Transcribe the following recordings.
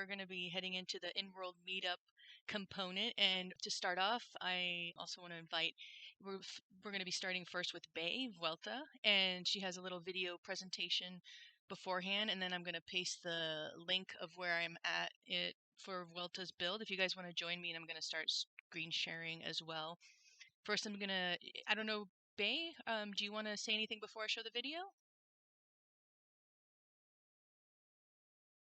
going to be heading into the in-world meetup component. And to start off, I also want to invite, we're going to be starting first with Bay Vuelta, and she has a little video presentation beforehand, and then I'm going to paste the link of where I'm at it for Vuelta's build if you guys want to join me, and I'm going to start screen sharing as well. First, I don't know, Bay, do you want to say anything before I show the video?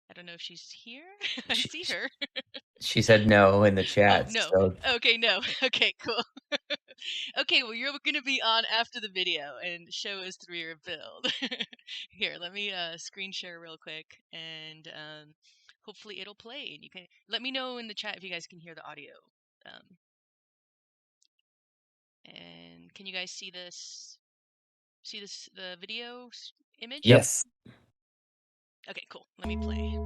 I don't know if she's here. I see her. She said no in the Oh, chat. no. So Okay, no. Okay, cool. Okay, well, you're going to be on after the video and show us through your build. Here, let me screen share real quick, and hopefully it'll play. And you can let me know in the chat if you guys can hear the audio. And can you guys see this? See this, the video image? yes. Okay, cool. Let me play.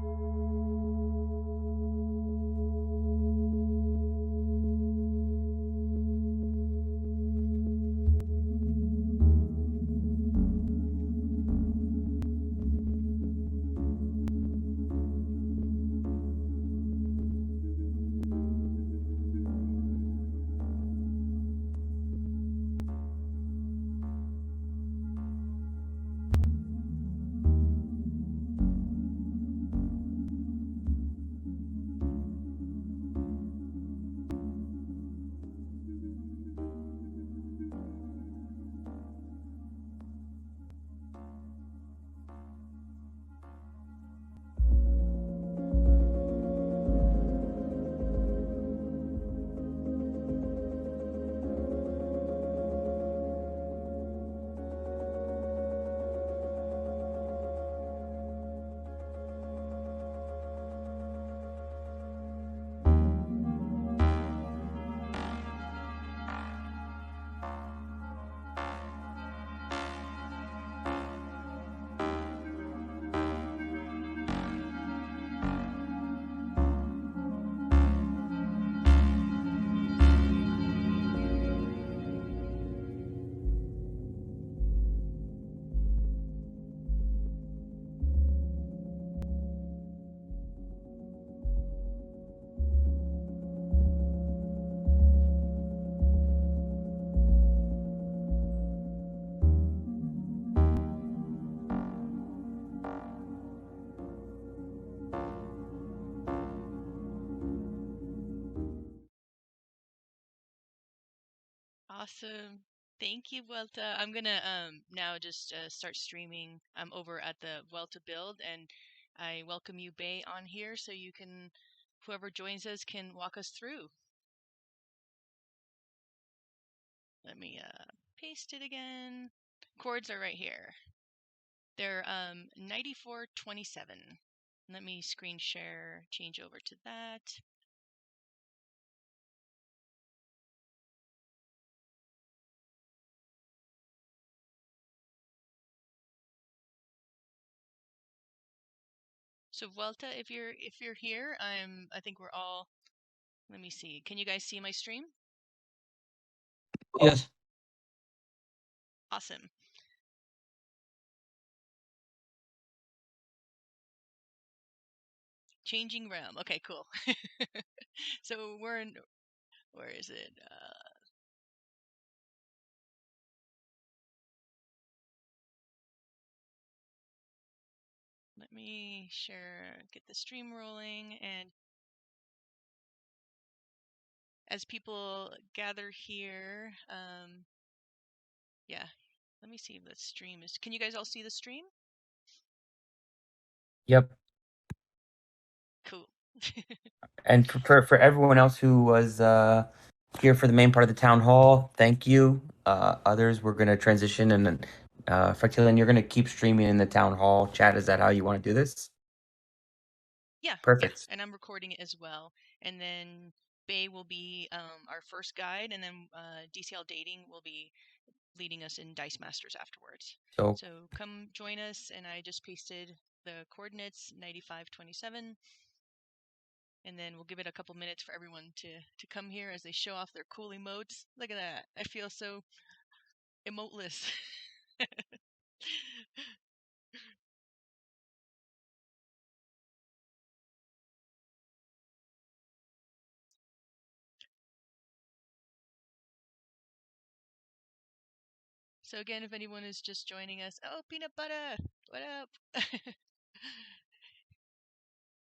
Awesome. Thank you, Vuelta. I'm gonna now just start streaming. I'm over at the Vuelta build, and I welcome you, Bay, on here so you can, whoever joins us can walk us through. Let me paste it again. Chords are right here. They're 9427. Let me screen share, change over to that. So Vuelta, if you're here, I think we're all, let me see. Can you guys see my stream? Yes. Awesome. Changing realm. Okay, cool. So we're in, where is it? Let me share, get the stream rolling, and as people gather here, yeah, let me see if the stream is, can you guys all see the stream? Yep. Cool. And for everyone else who was here for the main part of the town hall, thank you. Others, we're gonna transition, and then Fractilian, you're gonna keep streaming in the town hall chat. Is that how you want to do this? Yeah, Perfect. and I'm recording it as well. And then Bay will be our first guide, and then DCL Dating will be leading us in Dicemasters afterwards. So So come join us, and I just pasted the coordinates 9527, and then we'll give it a couple minutes for everyone to come here as they show off their cool emotes. Look at that. I feel so emoteless. So again, if anyone is just joining us, oh, Peanut Butter, what up?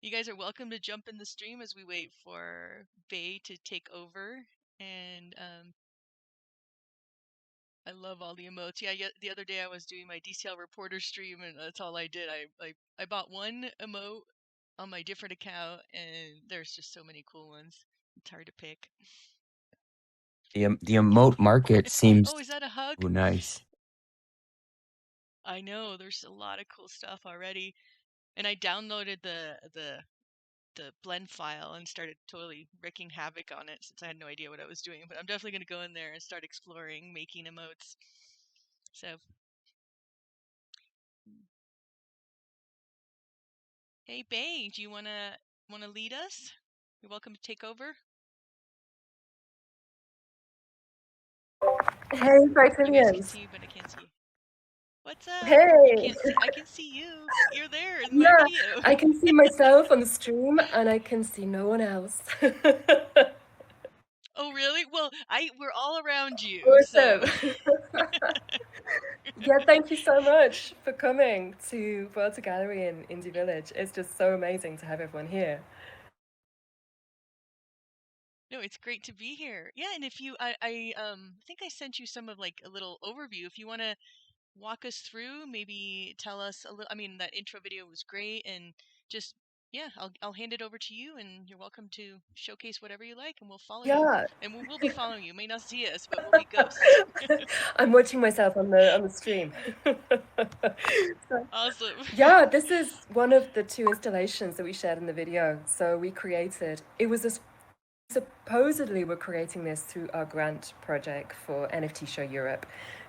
You guys are welcome to jump in the stream as we wait for Bay to take over. And I love all the emotes. Yeah, the other day I was doing my DCL reporter stream, and that's all I did. I bought one emote on my different account, and there's just so many cool ones. It's hard to pick. The emote market seems Oh, is that a hug? nice. I know there's a lot of cool stuff already, and I downloaded the blend file and started totally wreaking havoc on it since I had no idea what I was doing. But I'm definitely going to go in there and start exploring making emotes. So, hey Bay, do you wanna lead us? You're welcome to take over. Hey, You guys can Brazilians. see you, but I can't see you. What's up? You Hey. can't see. I can see you. You're there in my Yeah, video. I can see myself on the stream and I can see no one else. Oh really? Well, we're all around you, so. Awesome. Yeah, thank you so much for coming to Vueltta Gallery in Indie Village. It's just so amazing to have everyone here. No, it's great to be here. Yeah, and if you, I think I sent you some of like a little overview. If you want to walk us through, maybe tell us a little. I mean, that intro video was great, and just yeah, I'll hand it over to you, and you're welcome to showcase whatever you like, and we'll follow you. Yeah. And we'll be following you. You may not see us, but we'll be ghosts. I'm watching myself on the stream. So, Awesome. yeah, this is one of the two installations that we shared in the video. So we created, it was this supposedly we're creating this through our grant project for NFT Show Europe.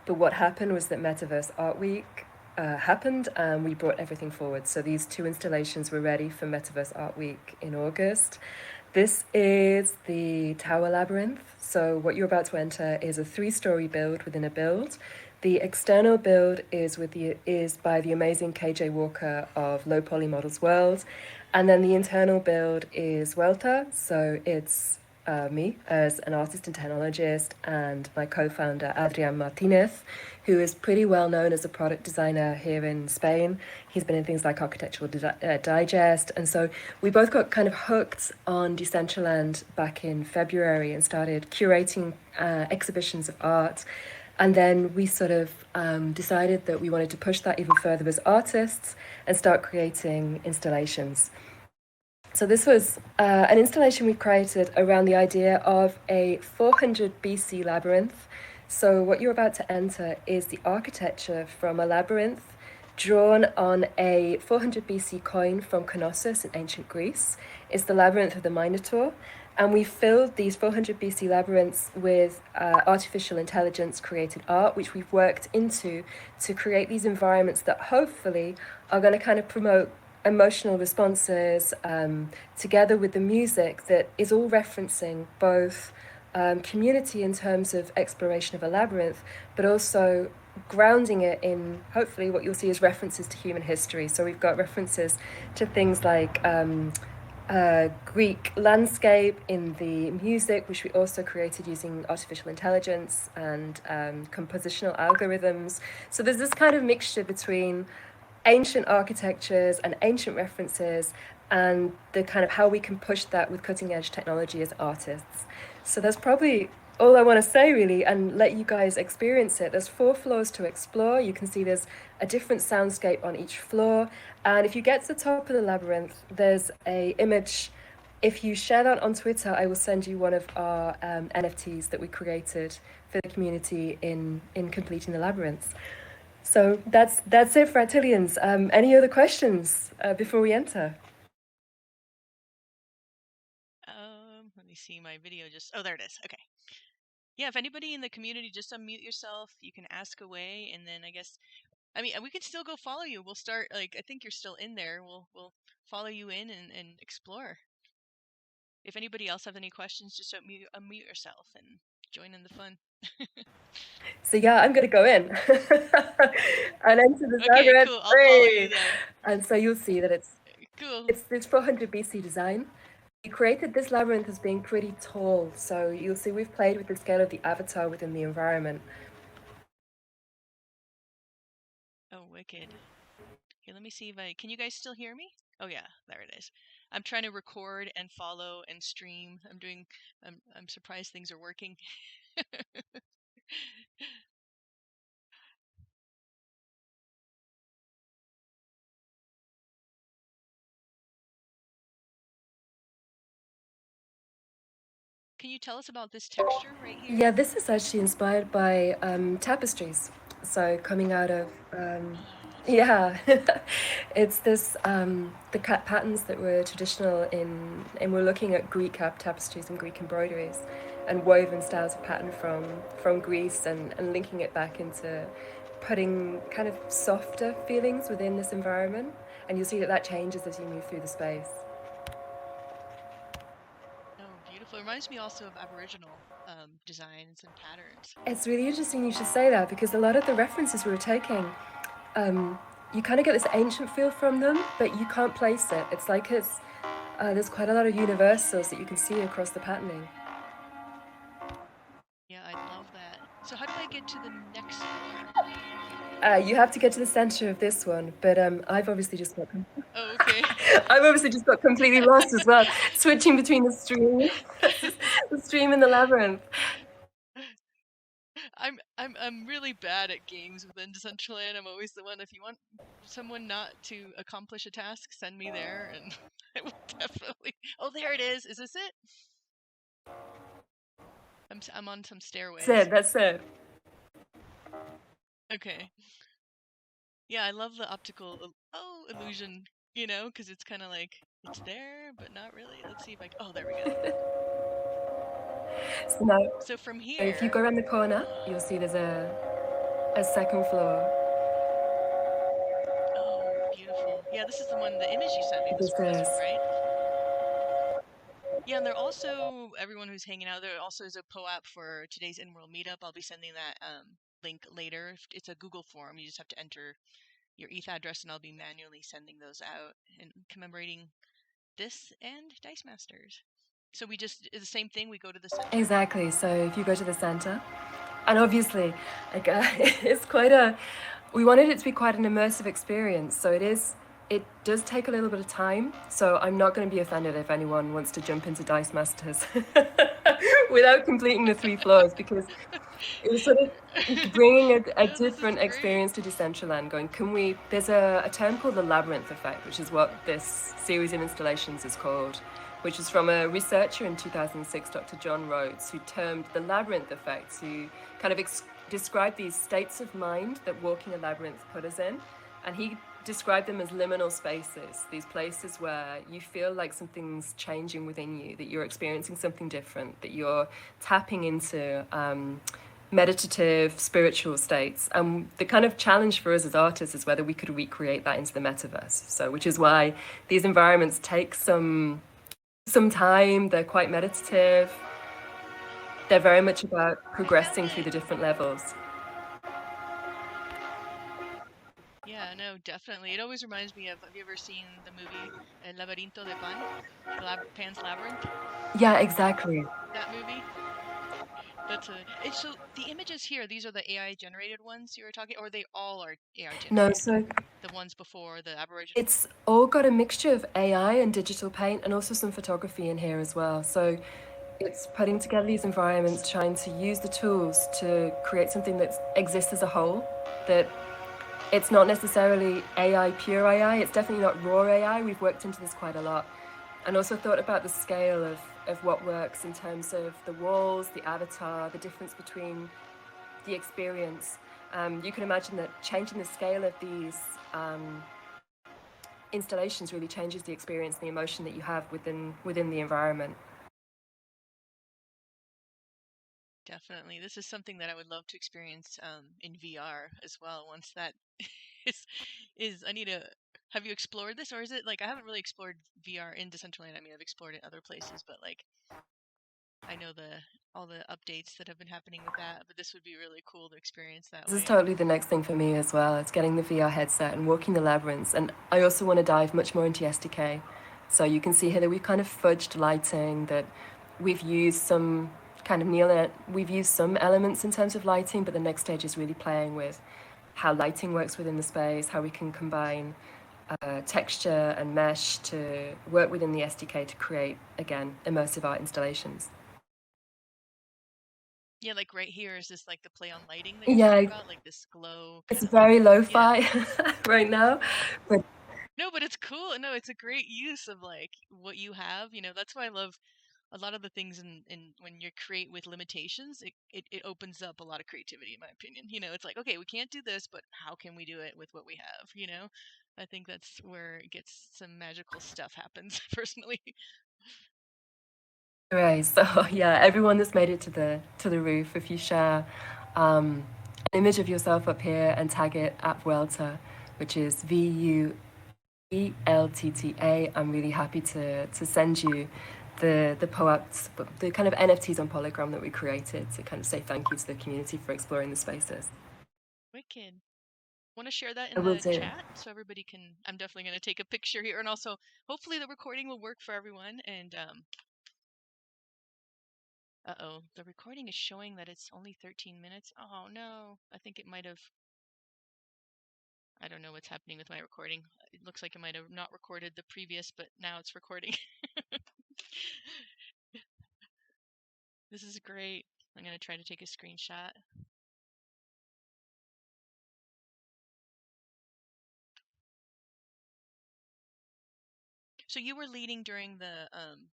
But what happened was that Metaverse Art Week happened and we brought everything forward. So these two installations were ready for Metaverse Art Week in August. This is the Tower Labyrinth. So what you're about to enter is a 3-story build within a build. The external build is by the amazing KJ Walker of Low Poly Models World. And then the internal build is Vueltta. So it's me as an artist and technologist and my co-founder Adrian Martinez, who is pretty well known as a product designer here in Spain. He's been in things like Architectural Digest, and so we both got kind of hooked on Decentraland back in February and started curating exhibitions of art. And then we sort of decided that we wanted to push that even further as artists and start creating installations. So this was an installation we created around the idea of a 400 BC labyrinth. So what you're about to enter is the architecture from a labyrinth drawn on a 400 BC coin from Knossos in ancient Greece. It's the labyrinth of the Minotaur. And we filled these 400 BC labyrinths with artificial intelligence created art, which we've worked into to create these environments that hopefully are going to kind of promote emotional responses together with the music that is all referencing both community in terms of exploration of a labyrinth, but also grounding it in hopefully what you'll see is references to human history. So we've got references to things like Greek landscape in the music, which we also created using artificial intelligence and compositional algorithms. So there's this kind of mixture between ancient architectures and ancient references and the kind of how we can push that with cutting edge technology as artists. So that's probably all I want to say really, and let you guys experience it. There's 4 floors to explore. You can see there's a different soundscape on each floor, and if you get to the top of the labyrinth, there's a image. If you share that on Twitter, I will send you one of our NFTs that we created for the community in completing the labyrinths. So that's it, Fractilians. Any other questions before we enter? Let me see my video. Oh, there it is. Okay. Yeah, if anybody in the community, just unmute yourself. You can ask away, and then I mean, we can still go follow you. We'll start I think you're still in there. We'll follow you in and explore. If anybody else have any questions, just unmute yourself and join in the fun. So yeah, I'm gonna go in and enter the Okay, labyrinth. cool. I'll follow you then. And so you'll see that Cool. it's 400 BC design. We created this labyrinth as being pretty tall, so you'll see we've played with the scale of the avatar within the environment. wicked. Here, let me see if can you guys still hear me? Oh yeah, there it is. I'm trying to record and follow and stream. I'm surprised things are working. Can you tell us about this texture right here? Yeah, this is actually inspired by tapestries. So coming out of yeah, it's this the cut patterns that were traditional and we're looking at Greek tapestries and Greek embroideries, and woven styles of pattern from Greece, and linking it back into putting kind of softer feelings within this environment, and you'll see that that changes as you move through the space. Oh, beautiful. It reminds me also of Aboriginal designs and patterns. It's really interesting you should say that, because a lot of the references we were taking, you kind of get this ancient feel from them, but you can't place it. It's like there's quite a lot of universals that you can see across the patterning. Yeah, I love that. So how do I get to the next floor? You have to get to the center of this one, but I've obviously just got. Oh, okay. I've obviously just got completely lost as well, switching between the stream, the stream and the labyrinth. I'm really bad at games within Decentraland. I'm always the one. If you want someone not to accomplish a task, send me there, and I will definitely. Oh, there it is. Is this it? I'm on some stairways. That's it. Okay. Yeah, I love the optical illusion. You know, because it's kind of like it's there, but not really. Let's see if I. Oh, there we go. So now, So from here, if you go around the corner, you'll see there's a second floor. Oh, beautiful. Yeah, this is the one, the image you sent me was This from this is. one, right? Yeah, and there also, everyone who's hanging out, there also is a POAP for today's in-world meetup. I'll be sending that link later. It's a Google form. You just have to enter your ETH address, and I'll be manually sending those out and commemorating this and Dicemasters. So we just, it's the same thing, we go to the center? Exactly. So if you go to the center, and obviously, like, it's we wanted it to be quite an immersive experience. So it does take a little bit of time. So I'm not going to be offended if anyone wants to jump into Dicemasters without completing the 3 floors, because it was sort of bringing a different experience to Decentraland, going, there's a term called the labyrinth effect, which is what this series of installations is called, which is from a researcher in 2006, Dr. John Rhodes, who termed the labyrinth effect to kind of describe these states of mind that walking a labyrinth put us in. And he described them as liminal spaces, these places where you feel like something's changing within you, that you're experiencing something different, that you're tapping into meditative, spiritual states. And the kind of challenge for us as artists is whether we could recreate that into the metaverse. So, which is why these environments take some time, they're quite meditative, they're very much about progressing through the different levels. Yeah, no, definitely. It always reminds me of, have you ever seen the movie El Laberinto de Pan? Pan's Labyrinth? Yeah, exactly. That movie? So the images here, these are the AI generated ones you were talking, or they all are AI generated? No, so the ones before the Aboriginal. It's all got a mixture of AI and digital paint, and also some photography in here as well. So it's putting together these environments, trying to use the tools to create something that exists as a whole, that it's not necessarily AI, pure AI, it's definitely not raw AI. We've worked into this quite a lot, and also thought about the scale of what works in terms of the walls, the avatar, the difference between the experience. You can imagine that changing the scale of these installations really changes the experience and the emotion that you have within the environment. Definitely. This is something that I would love to experience in VR as well. Once that I need to. Have you explored this, or is it like I haven't really explored VR in Decentraland? I mean, I've explored it other places, but like I know all the updates that have been happening with that. But this would be really cool to experience that. This is totally the next thing for me as well. It's getting the VR headset and walking the labyrinths, and I also want to dive much more into SDK. So you can see here that we've kind of fudged lighting, that we've used some kind of we've used some elements in terms of lighting, but the next stage is really playing with how lighting works within the space, how we can combine texture and mesh to work within the SDK to create, again, immersive art installations. Yeah, like right here is this like the play on lighting that you're Yeah, talking about, like this glow kind it's of. very Yeah. lo-fi right now, but No, but it's cool. No, it's a great use of like what you have. You know, that's why I love a lot of the things in when you create with limitations, it opens up a lot of creativity, in my opinion. You know, it's like, okay, we can't do this, but how can we do it with what we have? You know, I think that's where it gets some magical stuff happens personally. right. So yeah, everyone that's made it to the roof, if you share an image of yourself up here and tag it at Vuelta, which is VUELTTA, I'm really happy to send you the POAPs, the kind of NFTs on Polygram that we created to kind of say thank you to the community for exploring the spaces. Wicked. Want to share that I in will the do. chat so everybody can. I'm definitely going to take a picture here, and also hopefully the recording will work for everyone. And uh-oh, the recording is showing that it's only 13 minutes. Oh no, I think it might have. I don't know what's happening with my recording. It looks like it might have not recorded the previous, but now it's recording. This is great. I'm going to try to take a screenshot. So you were leading during the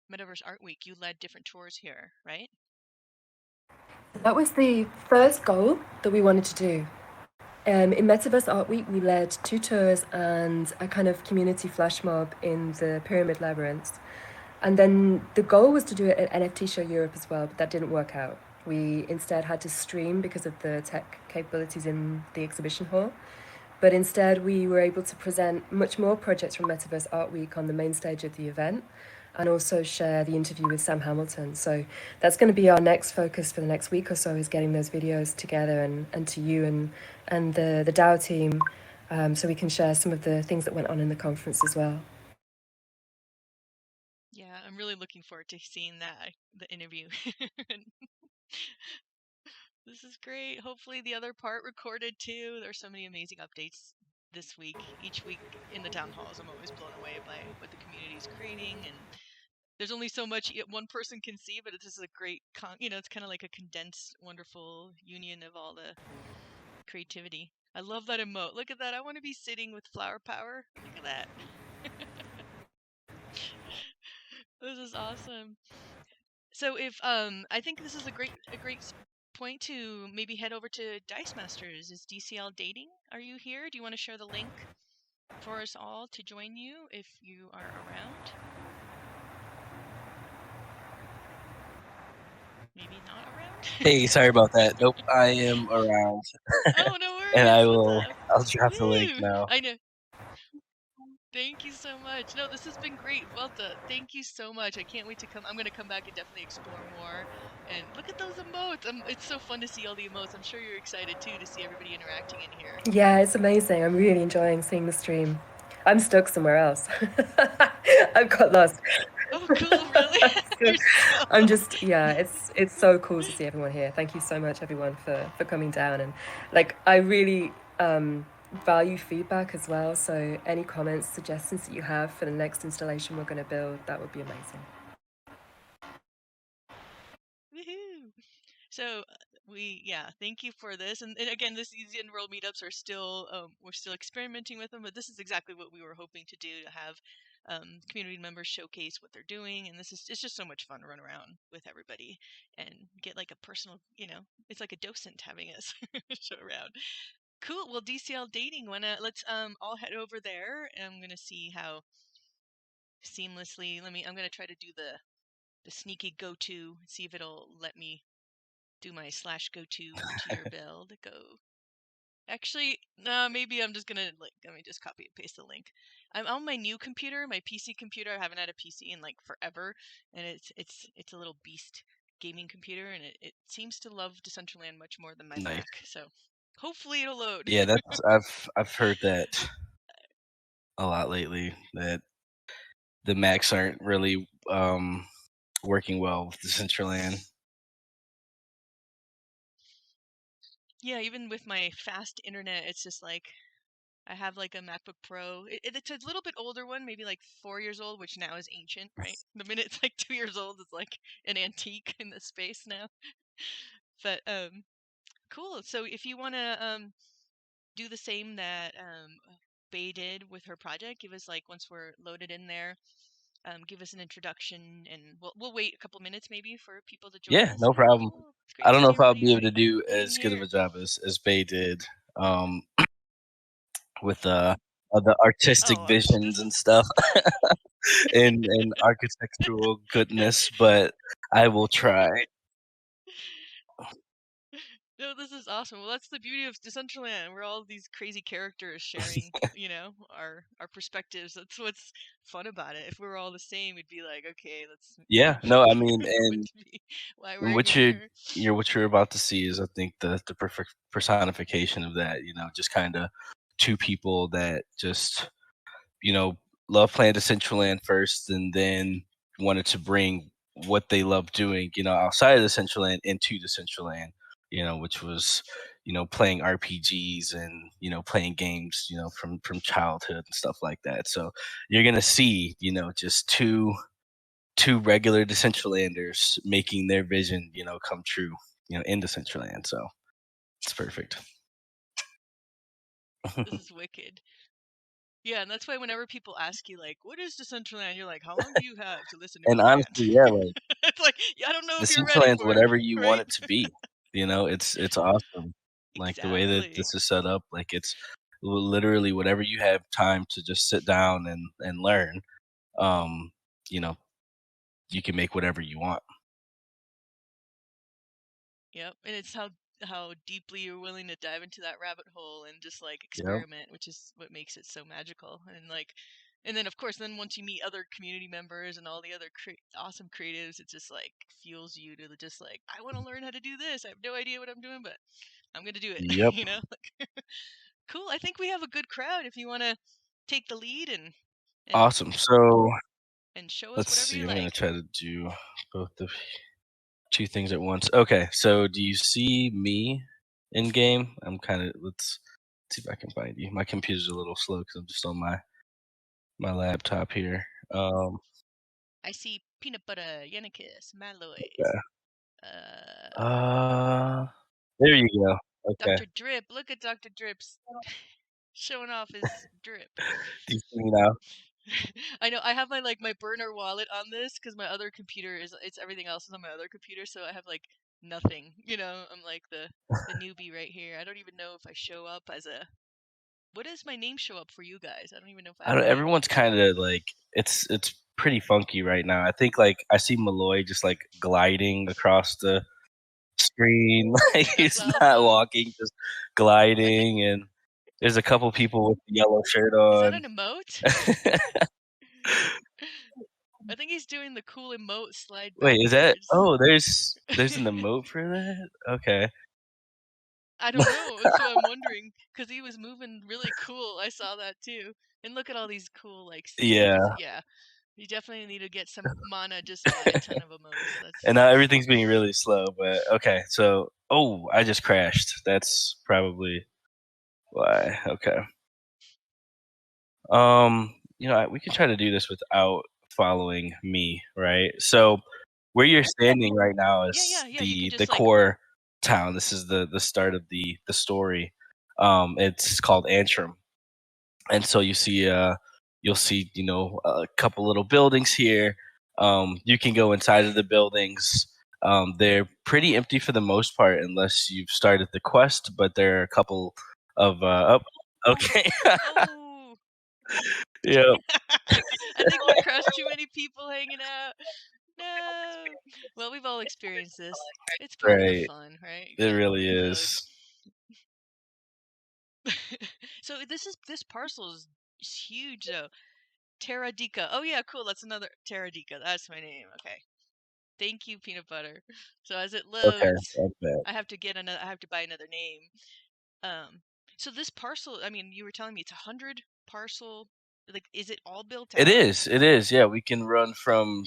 Metaverse Art Week. You led different tours here, right? That was the first goal that we wanted to do. In Metaverse Art Week, we led 2 tours and a kind of community flash mob in the Pyramid Labyrinth. And then the goal was to do it at NFT Show Europe as well, but that didn't work out. We instead had to stream because of the tech capabilities in the exhibition hall. But instead, we were able to present much more projects from Metaverse Art Week on the main stage of the event, and also share the interview with Sam Hamilton. So that's going to be our next focus for the next week or so, is getting those videos together and to you and the DAO team, so we can share some of the things that went on in the conference as well. Yeah, I'm really looking forward to seeing that, the interview. This is great. Hopefully the other part recorded too. There's so many amazing updates this week. Each week in the town halls, I'm always blown away by what the community is creating, and there's only so much one person can see, but it's just a great, it's kind of like a condensed, wonderful union of all the creativity. I love that emote. Look at that. I want to be sitting with flower power. Look at that. This is awesome. So if I think this is a great point to maybe head over to Dicemasters. Is DCL dating? Are you here? Do you want to share the link for us all to join you if you are around? Maybe not around? Hey, sorry about that. Nope, I am around, Oh, no and worries. What's up? I'll drop the link Woo! now. I know. Thank you so much. No, this has been great. Vuelta, thank you so much. I can't wait to come. I'm going to come back and definitely explore more. And look at those emotes. It's so fun to see all the emotes. I'm sure you're excited too to see everybody interacting in here. Yeah, it's amazing. I'm really enjoying seeing the stream. I'm stuck somewhere else. I've got lost. Oh, cool, really? I'm just, yeah, it's so cool to see everyone here. Thank you so much, everyone, for coming down. And like, I really value feedback as well. So any comments, suggestions that you have for the next installation we're going to build, that would be amazing. Woohoo! So thank you for this. And again, these in-world meetups are still, we're still experimenting with them, but this is exactly what we were hoping to do, to have community members showcase what they're doing. And it's just so much fun to run around with everybody and get like a personal, it's like a docent having us show around. Cool. Well, DCL dating, let's all head over there, and I'm gonna see how seamlessly. I'm gonna try to do the sneaky go-to, see if it'll let me do my /go to your build. Go. Actually, no, maybe I'm just gonna let me just copy and paste the link. I'm on my new computer, my PC computer. I haven't had a PC in like forever, and it's a little beast gaming computer, and it seems to love Decentraland much more than my Nice. Mac. So hopefully it'll load. Yeah, that's I've heard that a lot lately, that the Macs aren't really working well with Decentraland. Yeah, even with my fast internet, it's just like I have like a MacBook Pro. It's a little bit older one, maybe like 4 years old, which now is ancient, right? The minute it's like 2 years old, it's like an antique in the space now. But cool. So if you want to do the same that Bay did with her project, give us like once we're loaded in there, give us an introduction, and we'll wait a couple minutes maybe for people to join Yeah, us. no And problem. cool. It's I great to don't know see if I'll everybody be able to do being as good of a here. job as Bay did with the artistic Oh, visions this and is stuff and architectural goodness, but I will try. no, this is awesome. Well, that's the beauty of Decentraland. We're all these crazy characters sharing, our perspectives. That's what's fun about it. If we were all the same, we'd be like, okay, let's Yeah, no, I mean, would and be why we're what here. what you're about to see is, I think, the perfect personification of that. Just kind of two people that just love playing Decentraland first, and then wanted to bring what they love doing, outside of Decentraland into Decentraland, which was, playing RPGs and, playing games, from childhood and stuff like that. So you're gonna see, just two regular Decentralanders making their vision, come true, in Decentraland. So it's perfect. This is wicked. Yeah, and that's why whenever people ask you, like, what is Decentraland? You're like, how long do you have to listen to And a rant? honestly, yeah, like, It's like, I don't know if you're ready Decentraland's for it, whatever you want right? it to be. It's awesome. Like the way that Exactly. this is set up, like it's literally whatever you have time to just sit down and learn. Um, you know, you can make whatever you want. Yep, and it's how deeply you're willing to dive into that rabbit hole and just like Yeah. experiment, which is what makes it so magical. And then of course, then once you meet other community members and all the other awesome creatives, it just like fuels you to just like, I want to learn how to do this. I have no idea what I'm doing, but I'm gonna do it. Yep. Cool. I think we have a good crowd. If you want to take the lead and Awesome. So and show us let's whatever see. you I'm gonna like. try to do both the two things at once. Okay. So do you see me in game? I'm kind of. Let's see if I can find you. My computer's a little slow because I'm just on my laptop here. I see peanut butter, Yannicus, Maloys. Yeah. Uh, There you go. Okay. Dr. Drip. Look at Dr. Drip's showing off his drip. Do you see me now? I know I have my burner wallet on this because my other computer it's everything else is on my other computer, so I have like nothing. I'm like the newbie right here. I don't even know if I show up as a. What does my name show up for you guys? I don't even know if I I have don't. a name. Everyone's kind of like it's pretty funky right now. I think like I see Malloy just like gliding across the screen. Like That's he's not awesome. walking, just I think gliding, and there's a couple people with the yellow shirt is that on. an emote? I think he's doing the cool emote slide Wait, is that? backwards. Oh, there's an emote for that. Okay. I don't know. So I'm wondering because he was moving really cool. I saw that too. And look at all these cool like Yeah. scenes. Yeah, you definitely need to get some mana. Just buy a ton of emotes. And now everything's being really slow. But okay, so I just crashed. That's probably why. Okay. We can try to do this without following me, right? So where you're standing right now is Yeah. You can the just like core town. This is the start of the story. It's called Antrim, and so you'll see a couple little buildings here. You can go inside of the buildings. They're pretty empty for the most part, unless you've started the quest. But there are a couple of okay. oh. Yeah. I think we crushed too many people hanging out. No. Well, we've all experienced this. It's part of the Right. fun, right? You It gotta really reload. is. So this parcel is huge though. Terradika. Oh yeah, cool. That's another Terradika. That's my name. Okay. Thank you, peanut butter. So as it Okay, loads, that's bad. I have to buy another name. So this parcel, I mean, you were telling me it's 100 parcel. Like, is it all built It out? is. It is. Yeah, we can run from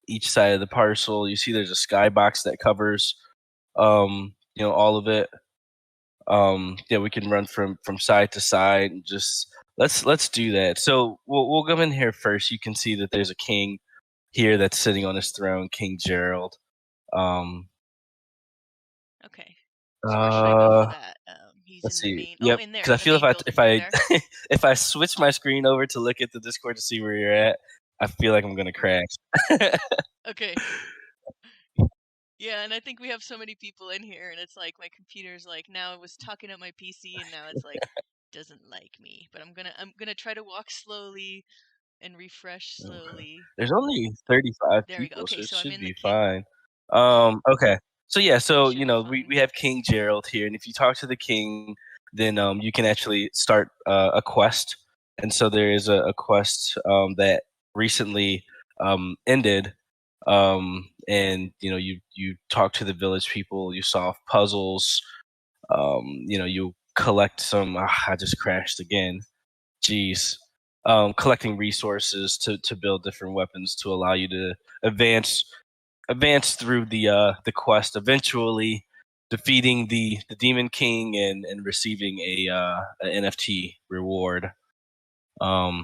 each side of the parcel. You see, there's a skybox that covers all of it. Yeah, we can run from side to side and just let's do that. So we'll go in here first. You can see that there's a king here that's sitting on his throne, King Gerald. Um, Okay. So where should I go for that? He's let's in the see. main. Oh, Yep, in because there, I the feel main building right there. if I switch my screen over to look at the Discord to see where you're at, I feel like I'm gonna crash. Okay. Yeah, and I think we have so many people in here, and it's like my computer's like now it was talking up my PC, and now it's like doesn't like me. But I'm gonna try to walk slowly and refresh Okay. slowly. There's only 35 There we go. people, so Okay, it so I'm should in the be king. fine. Okay. So yeah, so Should be fine. we have King Gerald here, and if you talk to the king, then you can actually start a quest. And so there is a quest that recently ended. And you talk to the village people, you solve puzzles, you collect some. I just crashed again. Jeez. Collecting resources to build different weapons to allow you to advance through the quest, eventually defeating the Demon King and receiving a NFT reward. A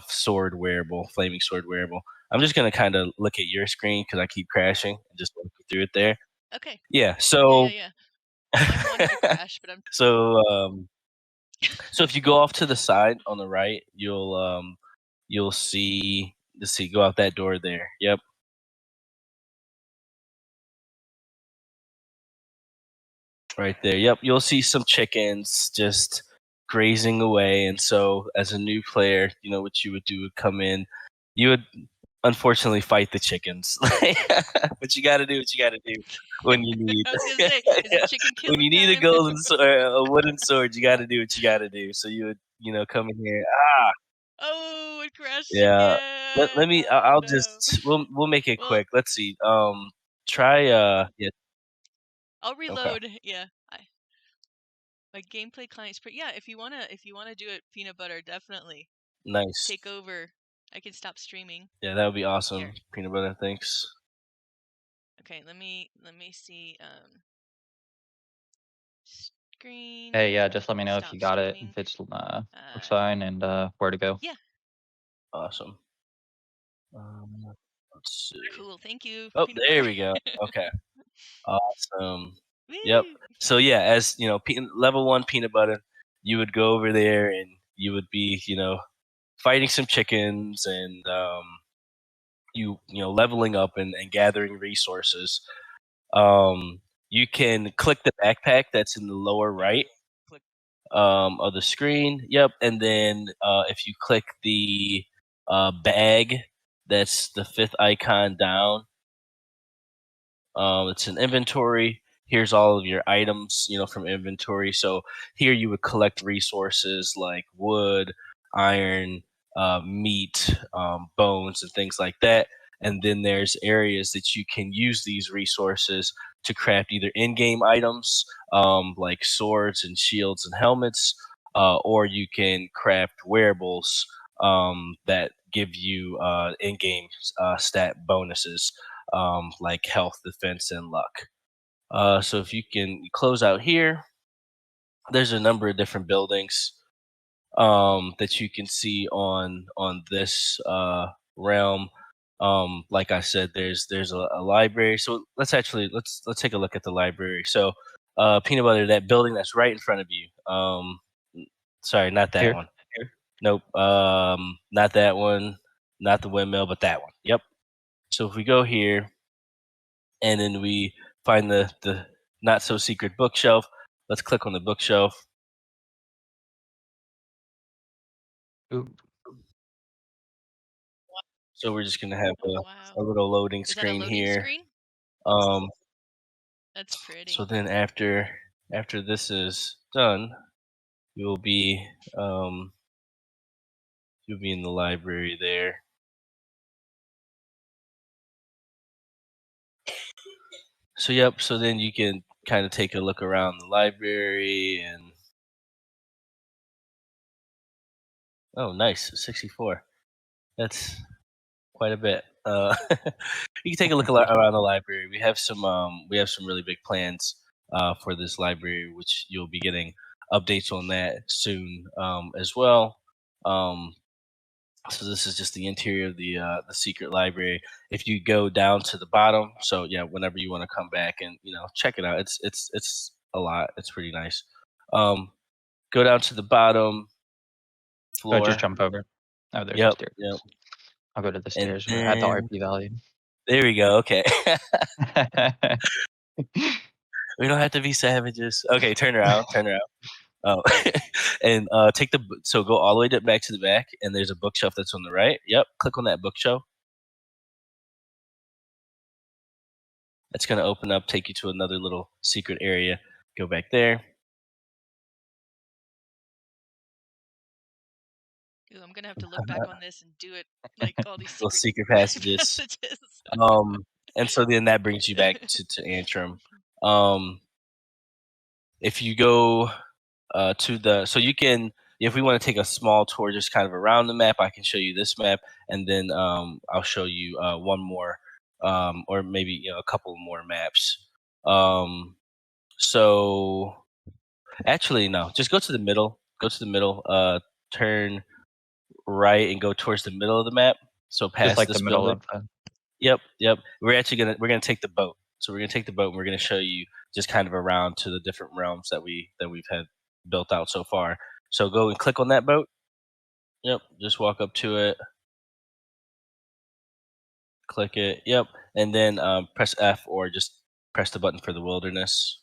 sword wearable, flaming sword wearable. I'm just gonna kind of look at your screen because I keep crashing and just walk you through it there. Okay. Yeah. Yeah. Mine wanted to crash, but I'm. So if you go off to the side on the right, you'll see. Let's see. Go out that door there. Yep. Right there. Yep. You'll see some chickens just grazing away. And so, as a new player, what you would do would come in. You would unfortunately fight the chickens, but you got to do what you got to do when you need. I was gonna say, is it chicken When killing you need a time? golden sword, a wooden sword, you got to do what you got to do. So you would, come in here. Oh, it crashed Yeah. Let again. me. Oh I'll no. just. We'll make it Well, quick. Let's see. Try. Yeah. I'll Okay. reload. Yeah. My gameplay client's yeah, if you wanna do it, peanut butter, definitely Nice. take over. I can stop streaming. Yeah, that would be awesome. Here. Peanut butter. Thanks. Okay, let me see screen. Hey, yeah, just let me know if Stop you got it, streaming. if it's looks fine, and where to go. Yeah. Awesome. Let's see. Cool. Thank you. Oh, Peanut there butter. we go. Okay. Awesome. Woo! Yep. So yeah, as level 1 peanut butter, you would go over there and you would be, fighting some chickens and leveling up and gathering resources. You can click the backpack that's in the lower right of the screen. Yep. And then if you click the bag, that's the 5th icon down. It's an inventory. Here's all of your items, from inventory. So here you would collect resources like wood, iron, meat, bones, and things like that. And then there's areas that you can use these resources to craft either in-game items like swords and shields and helmets, or you can craft wearables that give you in-game stat bonuses like health, defense, and luck. So if you can close out here, there's a number of different buildings that you can see on this realm. Like I said, there's a library. So let's take a look at the library. So peanut butter, that building that's right in front of you. Sorry, not that Here. one. Nope. Not that one. Not the windmill, but that one. Yep. So if we go here, and then we find the not so secret bookshelf. Let's click on the bookshelf. Ooh. So we're just gonna have Wow. a little loading Is that a screen loading here. screen? That's pretty. So then after this is done, you'll be in the library there. So yep. So then you can kind of take a look around the library and oh, nice, 64. That's quite a bit. You can take a look around the library. We have some really big plans for this library, which you'll be getting updates on that soon as well. So this is just the interior of the secret library. If you go down to the bottom, so yeah, whenever you want to come back and check it out, it's a lot. It's pretty nice. Go down to the bottom Oh, just floor. jump over. Oh, there's the Yep, stairs. yep. I'll go to the And stairs at the then RP value. there we go. Okay. We don't have to be savages. Okay, turn around, turn around. Oh, and so go all the way back to the back, and there's a bookshelf that's on the right. Yep, click on that bookshelf. It's gonna open up, take you to another little secret area. Go back there. Ooh, I'm gonna have to look back on this and do it like all these Little secret secret passages. And so then that brings you back to Antrim. If you go so you can, if we want to take a small tour just kind of around the map, I can show you this map, and then I'll show you one more or maybe a couple more maps. So actually no, just go to the middle, turn right and go towards the middle of the map, so Just past like this the middle building. of the. Yep. We're gonna take the boat. So we're gonna take the boat and we're gonna show you just kind of around to the different realms that we've had built out so far. So go and click on that boat. Yep. Just walk up to it. Click it. Yep. And then press F or just press the button for the wilderness.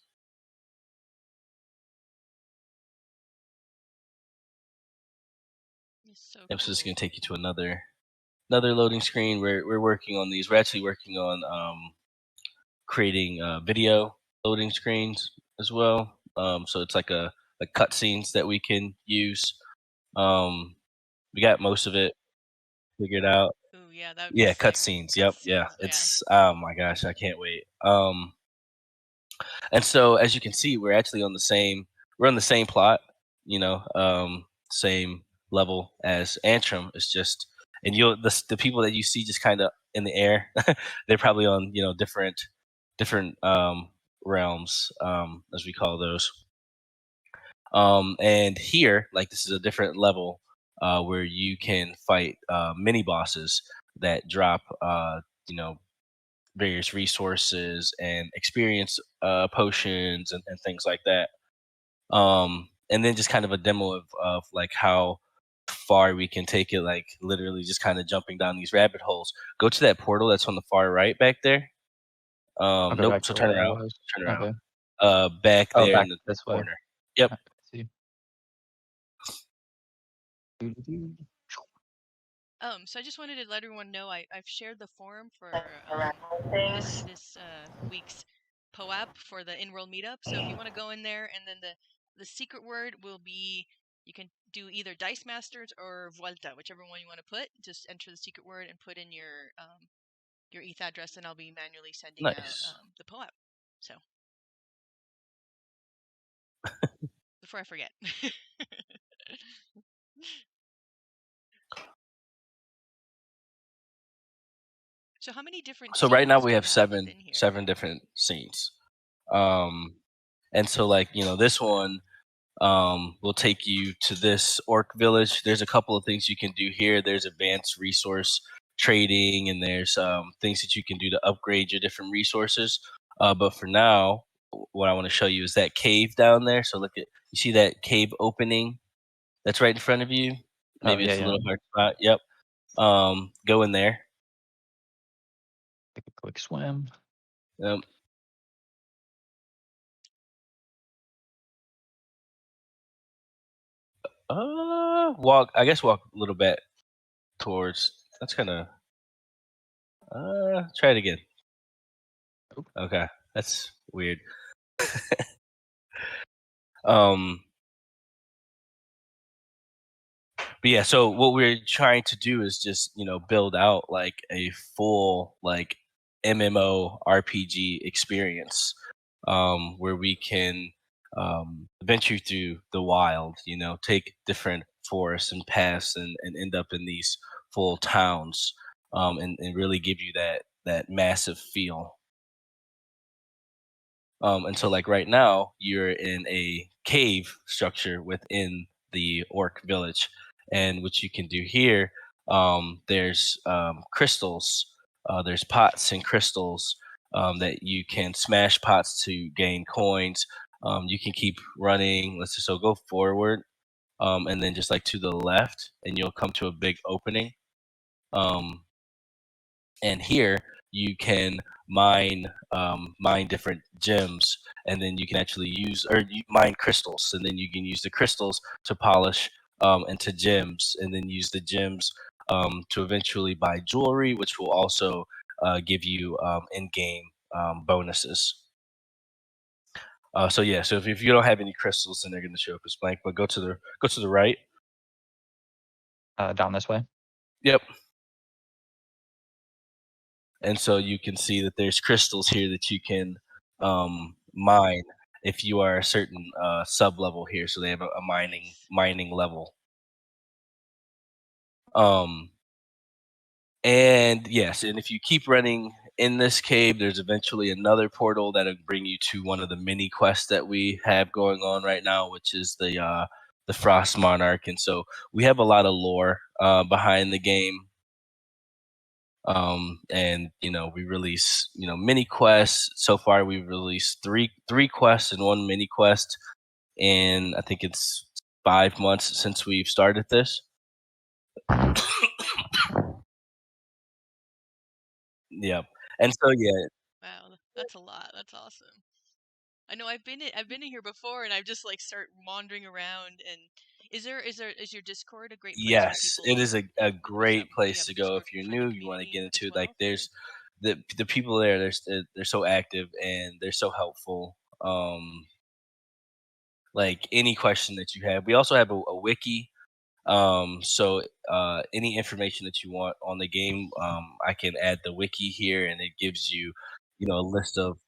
So Yep. So this is cool. gonna take you to another loading screen. We're working on these. We're actually working on creating video loading screens as well. So it's like a cutscenes that we can use. We got most of it figured out. Ooh, yeah, that would be Yeah, sick. cutscenes. Yep, yeah. Cutscenes, yeah. It's oh my gosh, I can't wait. And so as you can see, we're actually on the same plot. Same level as Antrim. It's just, and the people that you see just kind of in the air, they're probably on different realms, as we call those. And here, like, this is a different level where you can fight mini bosses that drop various resources and experience potions and things like that. And then just kind of a demo of like how far we can take it, like literally just kind of jumping down these rabbit holes. Go to that portal that's on the far right back there. I'll go Nope. back So to turn where I around. was. Turn around. Okay. Back Oh, there in back the this way. corner. Yep. I see. So I just wanted to let everyone know I've shared the forum for this week's POAP for the in-world meetup. So if you want to go in there, and then the secret word will be, you can do either Dicemasters or Vuelta, whichever one you want to put. Just enter the secret word and put in your ETH address, and I'll be manually sending out the POAP. So before I forget. So how many different So right now scenes we do you have have within here? seven different scenes. And so, like, this one will take you to this orc village. There's a couple of things you can do here. There's advanced resource trading, and there's things that you can do to upgrade your different resources. But for now, what I want to show you is that cave down there. So you see that cave opening that's right in front of you? Maybe it's a little hard spot. Yep. Go in there. Take a quick swim. Yep. Walk a little bit towards. That's kind of. Try it again. Okay, that's weird. But yeah, so what we're trying to do is just build out like a full like MMO RPG experience, where we can venture through the wild, take different forests and paths and end up in these full towns, and really give you that massive feel. And so like right now you're in a cave structure within the orc village, and what you can do here, there's crystals, there's pots and crystals, that you can smash pots to gain coins. You can keep running. Let's just so go forward, and then just like to the left, and you'll come to a big opening. Um, and here you can mine different gems, and then you can actually use or you mine crystals, and then you can use the crystals to polish into gems, and then use the gems to eventually buy jewelry, which will also give you in-game bonuses. So yeah, so if you don't have any crystals, then they're going to show up as blank. But go to the right. Down this way. Yep. And so you can see that there's crystals here that you can mine if you are a certain sub level here. So they have a mining level. And yes, and if you keep running in this cave, there's eventually another portal that'll bring you to one of the mini quests that we have going on right now, which is the Frost Monarch. And so we have a lot of lore behind the game. And we release mini quests. So far we've released three quests and one mini quest, and I think it's 5 months since we've started this. Yep. And so yeah. Wow, that's a lot. That's awesome. I know I've been in here before, and I've just like start wandering around. And is your Discord a great place where Yes, people? it is a What's up? great You place have a to go Discord if you're for the new. You want to community get as into it. Like well, or? there's the people there. They're so active and they're so helpful. Like any question that you have, we also have a wiki. So any information that you want on the game, I can add the wiki here, and it gives you, a list of,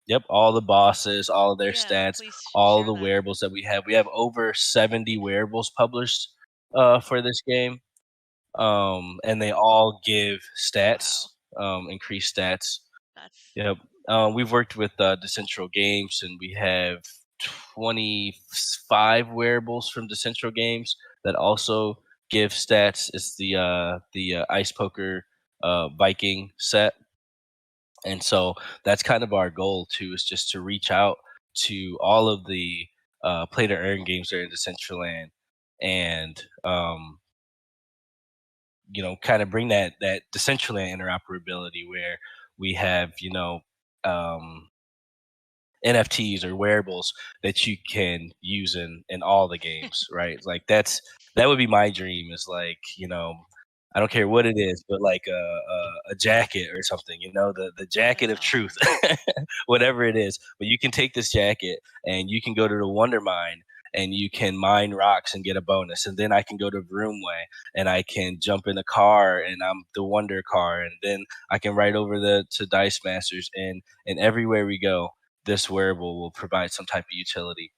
yep, all the bosses, all of their Yeah, stats, please all share the that. wearables that we have. We have over 70 wearables published for this game, and they all give stats, increased stats. That's Yep. We've worked with Decentral Games, and we have 25 wearables from Decentral Games that also give stats. It's the Ice Poker Viking set, and so that's kind of our goal too. Is just to reach out to all of the play to earn games that are in Decentraland, and kind of bring that Decentraland interoperability where we have um, NFTs or wearables that you can use in all the games, right? Like that would be my dream. Is like I don't care what it is, but like a jacket or something, the jacket that's of truth, awesome. whatever it is. But you can take this jacket and you can go to the Wonder Mine and you can mine rocks and get a bonus. And then I can go to Vroomway and I can jump in a car and I'm the Wonder Car. And then I can ride over to Dicemasters, and everywhere we go, this wearable will provide some type of utility.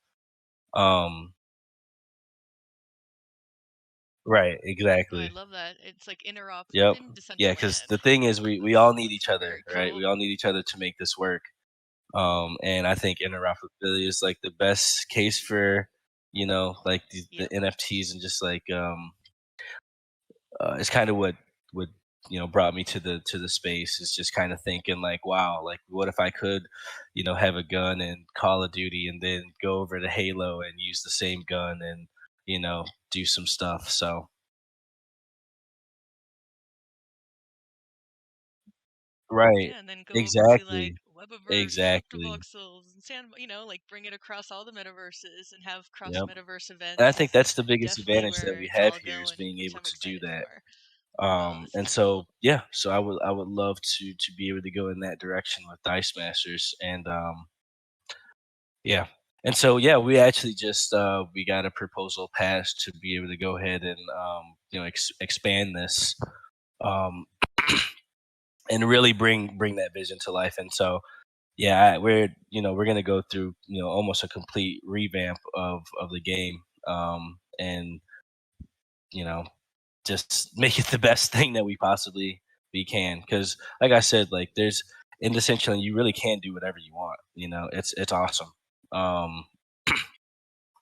Right, No, I exactly. love that. It's like interop Yep. within Yeah, because Decentraland. the thing is, we all That's need each other, very right? We cool. all need each other to make this work. And I think interoperability is like the best case for, like the Yep. NFTs, and just like it's kind of what brought me to the space. Is just kind of thinking like, wow, like what if I could have a gun in Call of Duty and then go over to Halo and use the same gun and do some stuff. So right, Yeah, and then go over to like exactly, Webaverse, exactly. Octovoxels, and like bring it across all the metaverses and have cross Yep. metaverse And I events think is that's the biggest definitely advantage that where we it's have all here, is going, being which able I'm to do excited that. for. Oh, this And is so cool. yeah, so I would love to be able to go in that direction with Dicemasters, and yeah. And so yeah, we actually just we got a proposal passed to be able to go ahead and expand this, um, and really bring that vision to life. And so yeah, we're gonna go through almost a complete revamp of the game, and you know just make it the best thing that we possibly we can. Because like I said, like in Decentraland, you really can do whatever you want. You know, it's awesome.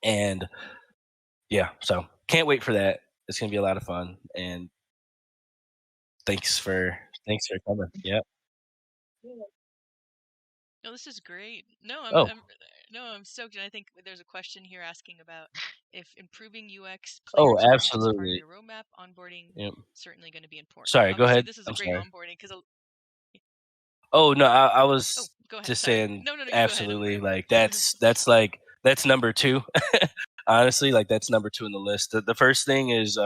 And yeah, so can't wait for that. It's gonna be a lot of fun. And thanks for coming. Yep. No, this is great. No, Oh, I'm stoked, and I think there's a question here asking about if improving UX player oh, experience is part of absolutely. your roadmap. Onboarding Yep. certainly going to be important. Sorry, go Obviously, ahead. this is a I'm great sorry. onboarding because. Oh no, I Oh, was go ahead. just Sorry. saying No, you go ahead. I'm absolutely. rambling. Like that's number two. Honestly, like that's number two in the list. The first thing is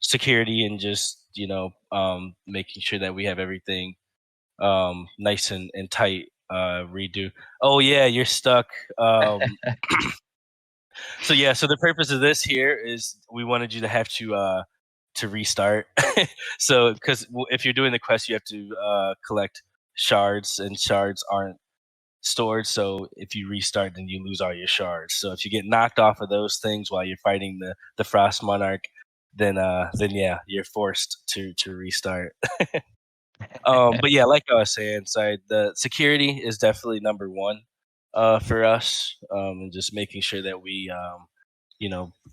security and just making sure that we have everything nice and tight. Redo. Oh yeah, you're stuck. So yeah, so the purpose of this here is we wanted you to have to restart. So because if you're doing the quest, you have to collect shards, and shards aren't stored. So if you restart, then you lose all your shards. So if you get knocked off of those things while you're fighting the Frost Monarch, then yeah, you're forced to restart. But yeah, like I was saying, sorry, the security is definitely number one for us, and just making sure that we,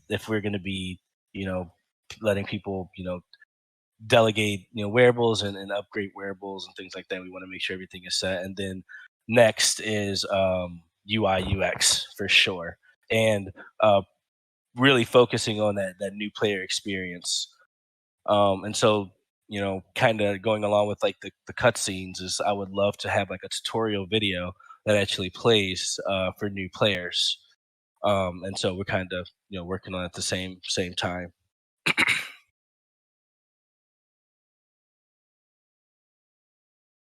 if we're going to be, you know, letting people, delegate, wearables and upgrade wearables and things like that, we want to make sure everything is set. And then next is UI UX for sure, and really focusing on that new player experience. And so, kind of going along with like the cutscenes is I would love to have like a tutorial video that actually plays for new players. And so we're kind of working on it at the same time.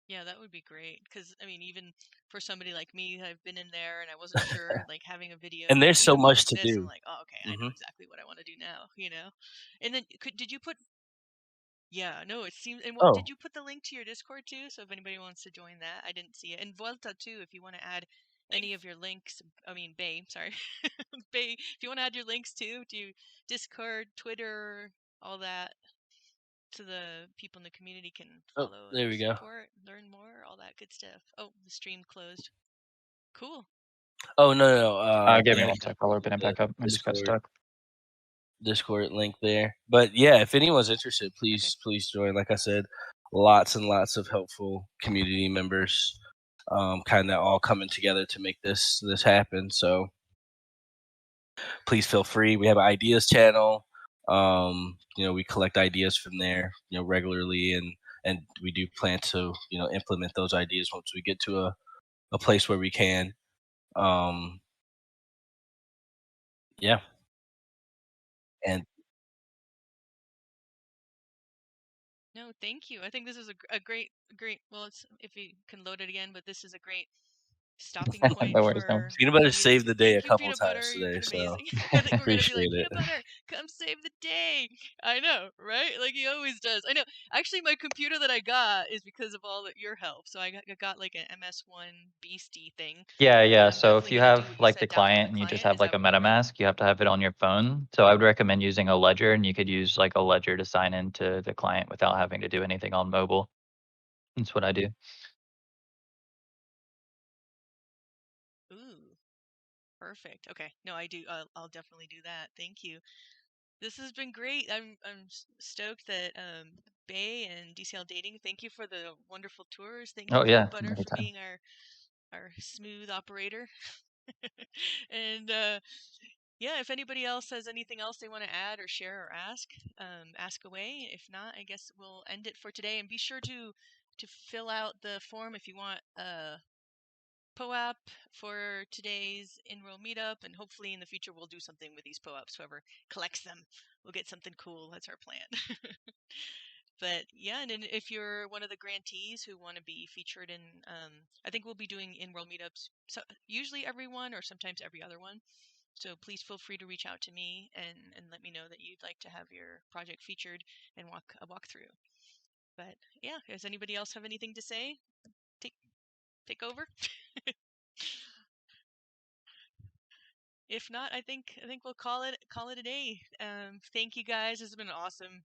Yeah, that would be great. Because I mean, even for somebody like me, I've been in there and I wasn't sure. Like having a video, And there's so going much through to this, I'm do. like, oh, okay, I know Hmm. exactly what I want to do now. And then did you put? Yeah, no, it seems. And what did Oh, you put the link to your Discord too? So if anybody wants to join that, I didn't see it. And Vuelta too, if you want to add any of your links. I mean, Bay, sorry, Bay. If you want to add your links too to Discord, Twitter, all that, so the people in the community can oh, follow there and we go. support, learn more, all that good stuff. Oh, the stream closed. Cool. Oh no, Give me yeah, one sec. I'll open it the back up. I just got Discord stuck. Discord link there. But yeah, if anyone's interested, Okay. please join. Like I said, lots and lots of helpful community members, kind of all coming together to make this happen. So please feel free. We have an ideas channel. We collect ideas from there, regularly, and we do plan to implement those ideas once we get to a place where we can. Um, yeah, and No, thank you. I think this is a great. Well, it's if you can load it again, but this is a great stopping point No worries, no for worries. peanut butter you to. saved the day a Thank you, couple peanut times butter. You've today, been so amazing. I think we're gonna be like appreciate it. peanut butter, come save the day. I know, right? Like he always does. I know. Actually, my computer that I got is because of all your help. So I got like an MS1 Beastie thing. Yeah. I'm So if definitely you gonna do have what you like the said. Download the client and you just client. have Is like that a right? MetaMask, you have to have it on your phone. So I would recommend using a ledger, and you could use like a ledger to sign into the client without having to do anything on mobile. That's what I do. Ooh, perfect. Okay. No, I do. I'll definitely do that. Thank you. This has been great. I'm stoked that Bay and DCL Dating. Thank you for the wonderful tours. Thank you, Oh yeah, Peanut Butter, for anytime. being our smooth operator. And yeah, if anybody else has anything else they want to add or share or ask away. If not, I guess we'll end it for today. And be sure to fill out the form if you want POAP for today's in-roll meetup, and hopefully in the future we'll do something with these POAPs. Whoever collects them, we'll get something cool. That's our plan. But yeah, and then if you're one of the grantees who want to be featured in, I think we'll be doing in-world meetups, so usually every one or sometimes every other one. So please feel free to reach out to me and let me know that you'd like to have your project featured and walk a walkthrough. But yeah, does anybody else have anything to say? Take over. If not, I think we'll call it a day. Thank you guys. This has been awesome.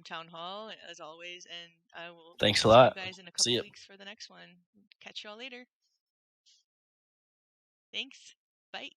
Town Hall as always, and I will Thanks a see lot. you guys in a See couple ya. weeks for the next one. Catch y'all later. Thanks. Bye.